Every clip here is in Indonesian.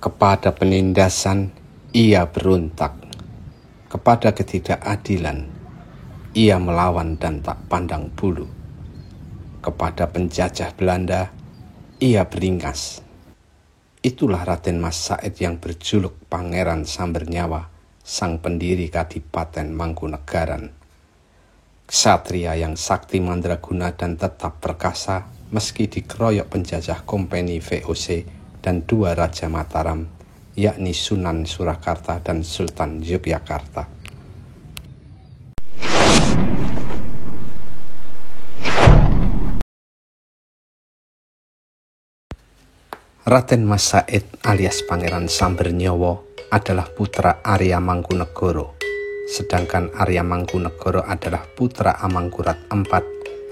Kepada penindasan ia berontak, kepada ketidakadilan ia melawan dan tak pandang bulu. Kepada penjajah Belanda ia beringas. Itulah Raden Mas Said yang berjuluk Pangeran Sambernyawa, sang pendiri Kadipaten Mangkunegaran. Ksatria yang sakti mandraguna dan tetap perkasa meski dikeroyok penjajah kompeni VOC dan dua Raja Mataram, yakni Sunan Surakarta dan Sultan Yogyakarta. Raden Mas Said alias Pangeran Sambernyawa adalah putra Arya Mangkunegara, sedangkan Arya Mangkunegara adalah putra Amangkurat IV,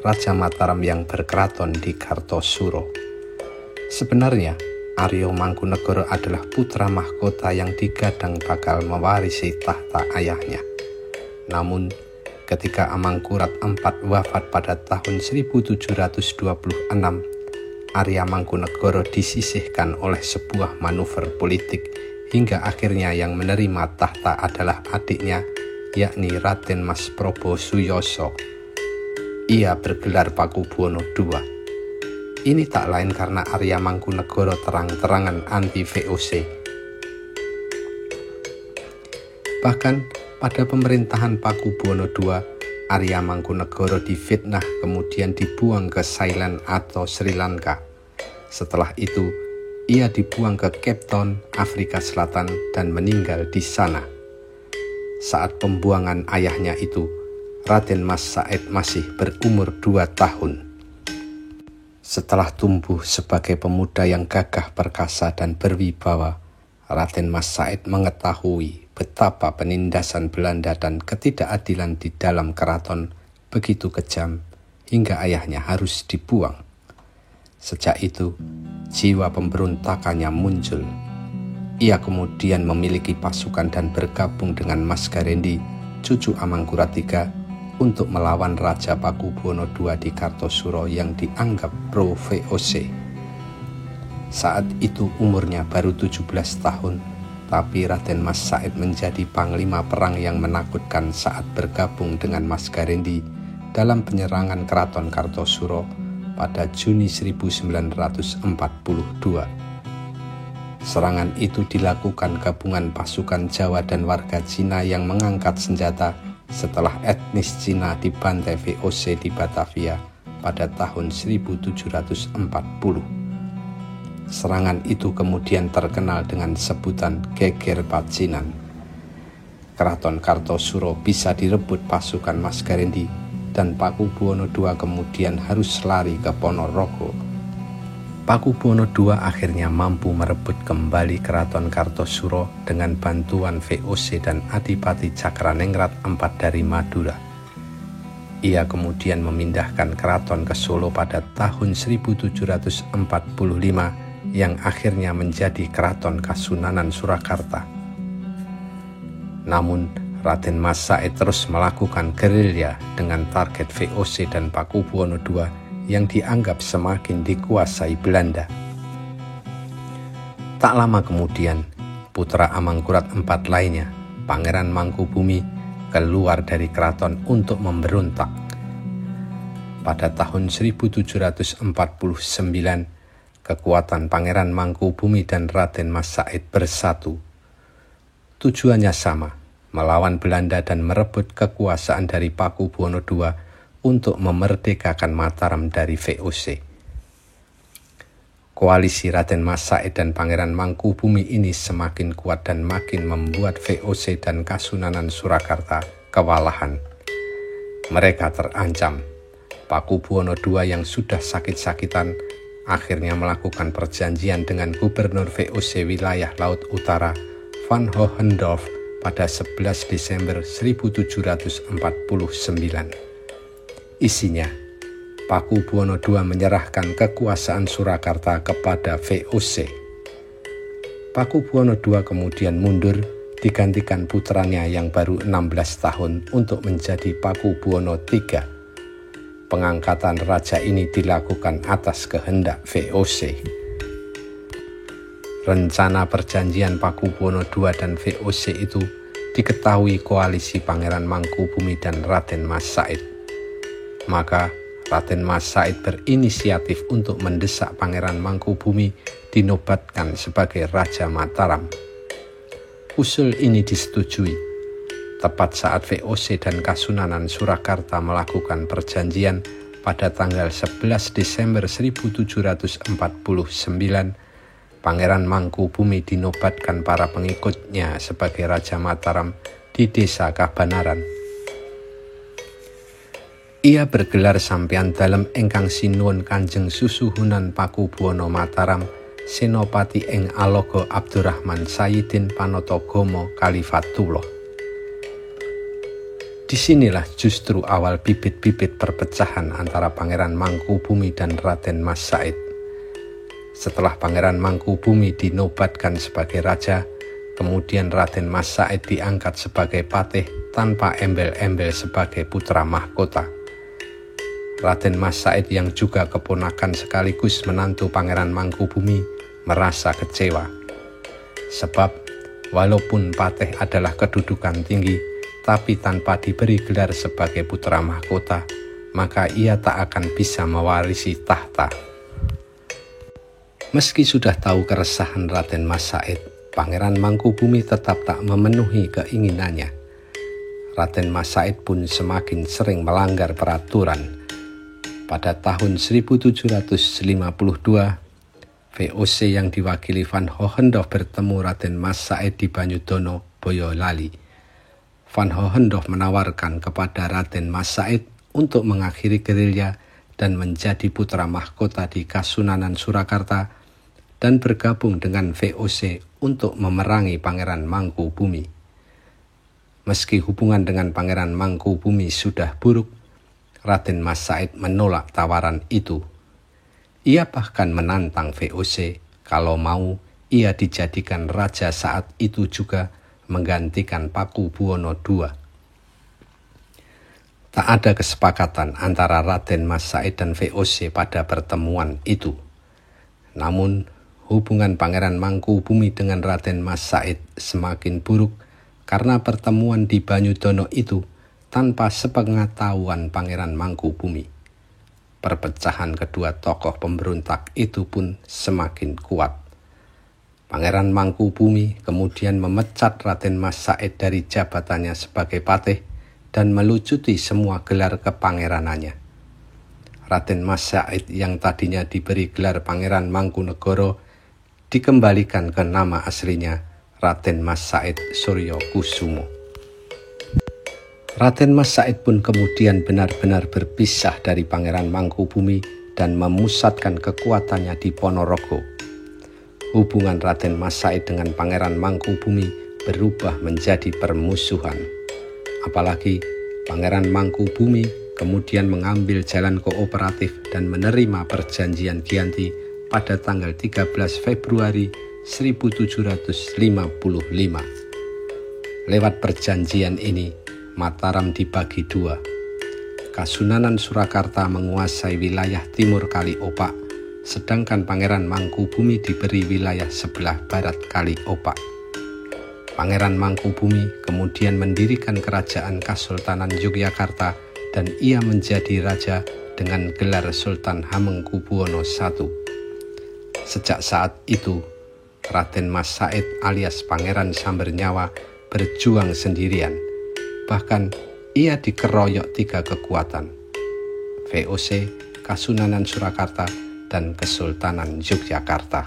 Raja Mataram yang berkeraton di Kartosuro. Sebenarnya, Arya Mangkunegara adalah putra mahkota yang digadang bakal mewarisi tahta ayahnya. Namun, ketika Amangkurat IV wafat pada tahun 1726, Arya Mangkunegara disisihkan oleh sebuah manuver politik hingga akhirnya yang menerima tahta adalah adiknya, yakni Raden Mas Prabu Suyoso. Ia bergelar Pakubuwono II. Ini tak lain karena Arya Mangkunegara terang-terangan anti VOC. Bahkan pada pemerintahan Pakubuwono II, Arya Mangkunegara difitnah kemudian dibuang ke Thailand atau Sri Lanka. Setelah itu, ia dibuang ke Cape Town, Afrika Selatan dan meninggal di sana. Saat pembuangan ayahnya itu, Raden Mas Said masih berumur 2 tahun. Setelah tumbuh sebagai pemuda yang gagah perkasa dan berwibawa, Raden Mas Said mengetahui betapa penindasan Belanda dan ketidakadilan di dalam keraton begitu kejam hingga ayahnya harus dibuang. Sejak itu, jiwa pemberontakannya muncul. Ia kemudian memiliki pasukan dan bergabung dengan Mas Garendi, cucu Amangkurat III, untuk melawan Raja Pakubuwono II di Kartosuro yang dianggap pro-VOC. Saat itu umurnya baru 17 tahun, tapi Raden Mas Said menjadi panglima perang yang menakutkan saat bergabung dengan Mas Garendi dalam penyerangan Keraton Kartosuro pada Juni 1942. Serangan itu dilakukan gabungan pasukan Jawa dan warga Cina yang mengangkat senjata setelah etnis Cina dibantai VOC di Batavia pada tahun 1740. Serangan itu kemudian terkenal dengan sebutan Geger Pacinan. Keraton Kartosuro bisa direbut pasukan Mas Garendi dan Pakubuwono II kemudian harus lari ke Ponorogo. Pakubuwono II akhirnya mampu merebut kembali Keraton Kartosuro dengan bantuan VOC dan Adipati Cakraningrat IV dari Madura. Ia kemudian memindahkan keraton ke Solo pada tahun 1745 yang akhirnya menjadi Keraton Kasunanan Surakarta. Namun, Raden Mas Said terus melakukan gerilya dengan target VOC dan Pakubuwono II yang dianggap semakin dikuasai Belanda. Tak lama kemudian, putra Amangkurat IV lainnya, Pangeran Mangkubumi, keluar dari keraton untuk memberontak. Pada tahun 1749, kekuatan Pangeran Mangkubumi dan Raden Mas Said bersatu. Tujuannya sama, melawan Belanda dan merebut kekuasaan dari Pakubuwono II untuk memerdekakan Mataram dari VOC. Koalisi Raden Mas Said dan Pangeran Mangkubumi ini semakin kuat dan makin membuat VOC dan Kasunanan Surakarta kewalahan. Mereka terancam. Pakubuwono II yang sudah sakit-sakitan akhirnya melakukan perjanjian dengan Gubernur VOC wilayah Laut Utara Van Hohendorf pada 11 Desember 1749. Isinya, Pakubuwono II menyerahkan kekuasaan Surakarta kepada VOC. Pakubuwono II kemudian mundur, digantikan putranya yang baru 16 tahun untuk menjadi Pakubuwono III. Pengangkatan raja ini dilakukan atas kehendak VOC. Rencana perjanjian Pakubuwono II dan VOC itu diketahui koalisi Pangeran Mangkubumi dan Raden Mas Said. Maka Raden Mas Said berinisiatif untuk mendesak Pangeran Mangkubumi dinobatkan sebagai Raja Mataram. Usul ini disetujui tepat saat VOC dan Kasunanan Surakarta melakukan perjanjian pada tanggal 11 Desember 1749. Pangeran Mangkubumi dinobatkan para pengikutnya sebagai Raja Mataram di Desa Kabanaran. Ia bergelar sampeyan dalem ingkang sinuwun Kanjeng Susuhunan Pakubuwono Mataram Senopati ing Alogo Abdurrahman Sayyidin Panatagomo Kalifatullah. Disinilah justru awal bibit-bibit perpecahan antara Pangeran Mangkubumi dan Raden Mas Said. Setelah Pangeran Mangkubumi dinobatkan sebagai raja, kemudian Raden Mas Said diangkat sebagai patih tanpa embel-embel sebagai putra mahkota. Raden Mas Said yang juga keponakan sekaligus menantu Pangeran Mangkubumi merasa kecewa. Sebab walaupun patih adalah kedudukan tinggi, tapi tanpa diberi gelar sebagai putra mahkota, maka ia tak akan bisa mewarisi tahta. Meski sudah tahu keresahan Raden Mas Said, Pangeran Mangkubumi tetap tak memenuhi keinginannya. Raden Mas Said pun semakin sering melanggar peraturan. Pada tahun 1752, VOC yang diwakili Van Hohendorff bertemu Raden Mas Said di Banyudono, Boyolali. Van Hohendorff menawarkan kepada Raden Mas Said untuk mengakhiri gerilya dan menjadi putra mahkota di Kasunanan Surakarta dan bergabung dengan VOC untuk memerangi Pangeran Mangkubumi. Meski hubungan dengan Pangeran Mangkubumi sudah buruk, Raden Mas Said menolak tawaran itu. Ia bahkan menantang VOC kalau mau ia dijadikan raja saat itu juga menggantikan Pakubuwono II. Tak ada kesepakatan antara Raden Mas Said dan VOC pada pertemuan itu. Namun, hubungan Pangeran Mangkubumi dengan Raden Mas Said semakin buruk karena pertemuan di Banyudono itu tanpa sepengetahuan Pangeran Mangkubumi. Perpecahan kedua tokoh pemberontak itu pun semakin kuat. Pangeran Mangkubumi kemudian memecat Raden Mas Said dari jabatannya sebagai patih dan melucuti semua gelar kepangeranannya. Raden Mas Said yang tadinya diberi gelar Pangeran Mangkunegoro dikembalikan ke nama aslinya Raden Mas Said Suryo Kusumo. Raden Mas Said pun kemudian benar-benar berpisah dari Pangeran Mangkubumi dan memusatkan kekuatannya di Ponorogo. Hubungan Raden Mas Said dengan Pangeran Mangkubumi berubah menjadi permusuhan. Apalagi Pangeran Mangkubumi kemudian mengambil jalan kooperatif dan menerima perjanjian Giyanti pada tanggal 13 Februari 1755. Lewat perjanjian ini, Mataram dibagi dua. Kasunanan Surakarta menguasai wilayah timur Kali Opak, sedangkan Pangeran Mangkubumi diberi wilayah sebelah barat Kali Opak. Pangeran Mangkubumi kemudian mendirikan kerajaan Kasultanan Yogyakarta dan ia menjadi raja dengan gelar Sultan Hamengkubuwono I. Sejak saat itu, Raden Mas Said alias Pangeran Sambernyawa berjuang sendirian. Bahkan ia dikeroyok 3 kekuatan, VOC, Kasunanan Surakarta, dan Kesultanan Yogyakarta.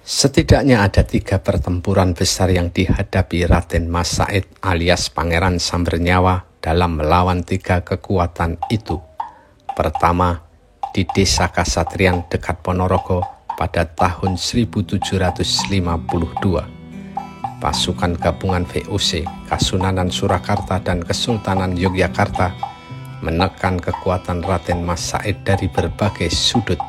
Setidaknya ada 3 pertempuran besar yang dihadapi Raden Mas Said alias Pangeran Sambernyawa dalam melawan 3 kekuatan itu. Pertama, di Desa Kasatrian dekat Ponorogo pada tahun 1752. Pasukan gabungan VOC, Kasunanan Surakarta, dan Kesultanan Yogyakarta menekan kekuatan Raden Mas Said dari berbagai sudut.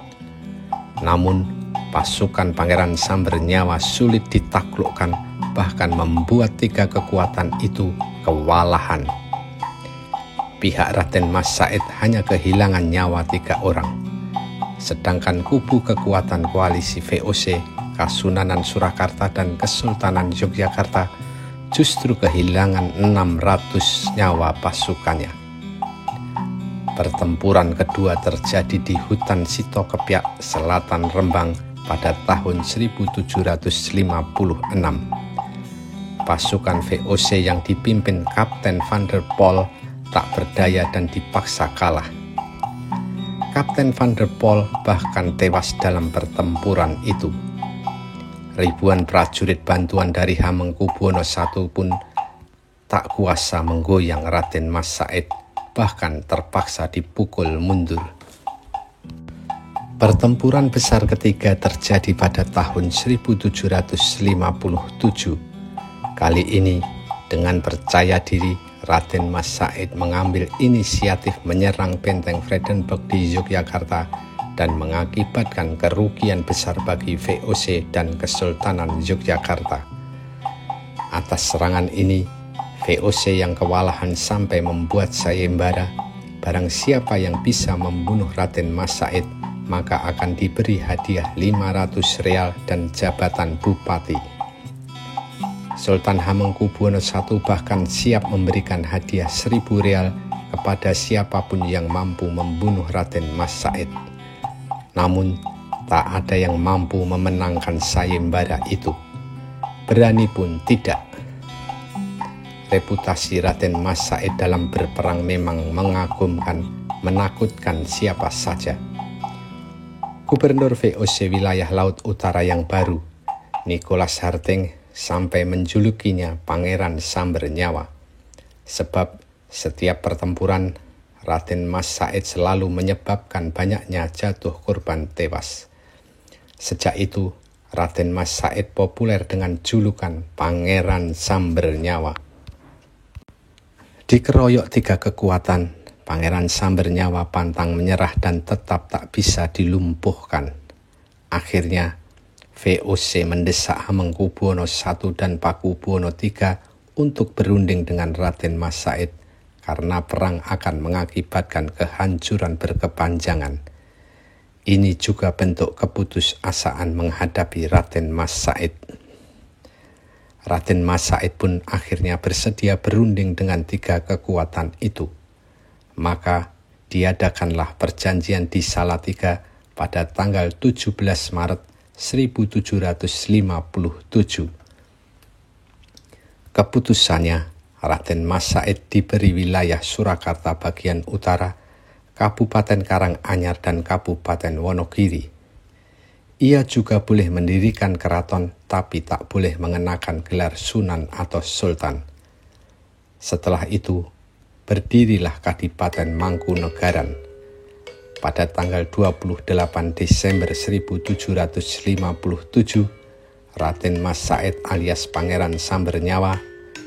Namun, pasukan Pangeran Sambernyawa sulit ditaklukkan, bahkan membuat 3 kekuatan itu kewalahan. Pihak Raden Mas Said hanya kehilangan nyawa 3 orang, sedangkan kubu kekuatan koalisi VOC Kasunanan Surakarta dan Kesultanan Yogyakarta justru kehilangan 600 nyawa pasukannya. Pertempuran kedua terjadi di hutan Sitokepyak, selatan Rembang pada tahun 1756. Pasukan VOC yang dipimpin Kapten Van der Pol tak berdaya dan dipaksa kalah. Kapten Van der Pol bahkan tewas dalam pertempuran itu. Ribuan prajurit bantuan dari Hamengkubuwono I pun tak kuasa menggoyang Raden Mas Said, bahkan terpaksa dipukul mundur. Pertempuran besar ketiga terjadi pada tahun 1757. Kali ini, dengan percaya diri, Raden Mas Said mengambil inisiatif menyerang benteng Vredenburg di Yogyakarta dan mengakibatkan kerugian besar bagi VOC dan Kesultanan Yogyakarta. Atas serangan ini, VOC yang kewalahan sampai membuat sayembara, barang siapa yang bisa membunuh Raden Mas Said, maka akan diberi hadiah 500 real dan jabatan bupati. Sultan Hamengkubuwono I bahkan siap memberikan hadiah 1000 real kepada siapapun yang mampu membunuh Raden Mas Said. Namun, tak ada yang mampu memenangkan sayembara itu. Berani pun tidak. Reputasi Raden Mas Said dalam berperang memang mengagumkan, menakutkan siapa saja. Gubernur VOC wilayah Laut Utara yang baru, Nicholas Harting, sampai menjulukinya Pangeran Samber Nyawa. Sebab setiap pertempuran, Raden Mas Said selalu menyebabkan banyaknya jatuh korban tewas. Sejak itu, Raden Mas Said populer dengan julukan Pangeran Samber Nyawa. Dikeroyok 3 kekuatan, Pangeran Samber Nyawa pantang menyerah dan tetap tak bisa dilumpuhkan. Akhirnya, VOC mendesak Hamengkubuwono I dan Pakubuwono III untuk berunding dengan Raden Mas Said karena perang akan mengakibatkan kehancuran berkepanjangan. Ini juga bentuk keputusasaan menghadapi Raden Mas Said. Raden Mas Said pun akhirnya bersedia berunding dengan 3 kekuatan itu. Maka diadakanlah perjanjian di Salatiga pada tanggal 17 Maret 1757. Keputusannya, Raden Mas Said diberi wilayah Surakarta bagian utara, Kabupaten Karanganyar dan Kabupaten Wonogiri. Ia juga boleh mendirikan keraton, tapi tak boleh mengenakan gelar Sunan atau Sultan. Setelah itu, berdirilah Kadipaten Mangkunegaran. Pada tanggal 28 Desember 1757, Raden Mas Said alias Pangeran Samber Nyawa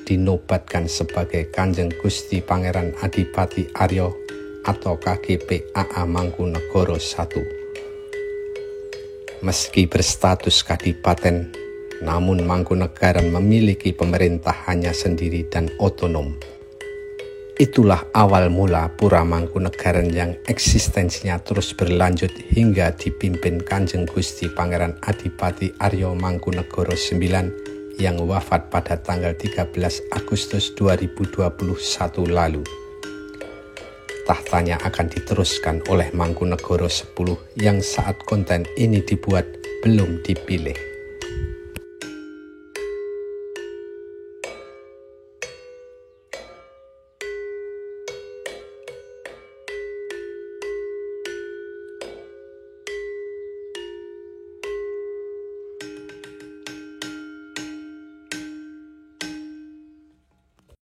dinobatkan sebagai Kanjeng Gusti Pangeran Adipati Aryo atau KGP AA Mangkunegoro I. Meski berstatus kadipaten, namun Mangkunegaran memiliki pemerintahannya sendiri dan otonom. Itulah awal mula Pura Mangkunegaran yang eksistensinya terus berlanjut hingga dipimpin Kanjeng Gusti Pangeran Adipati Aryo Mangkunegoro IX yang wafat pada tanggal 13 Agustus 2021 lalu. Tahtanya akan diteruskan oleh Mangkunegoro X yang saat konten ini dibuat belum dipilih.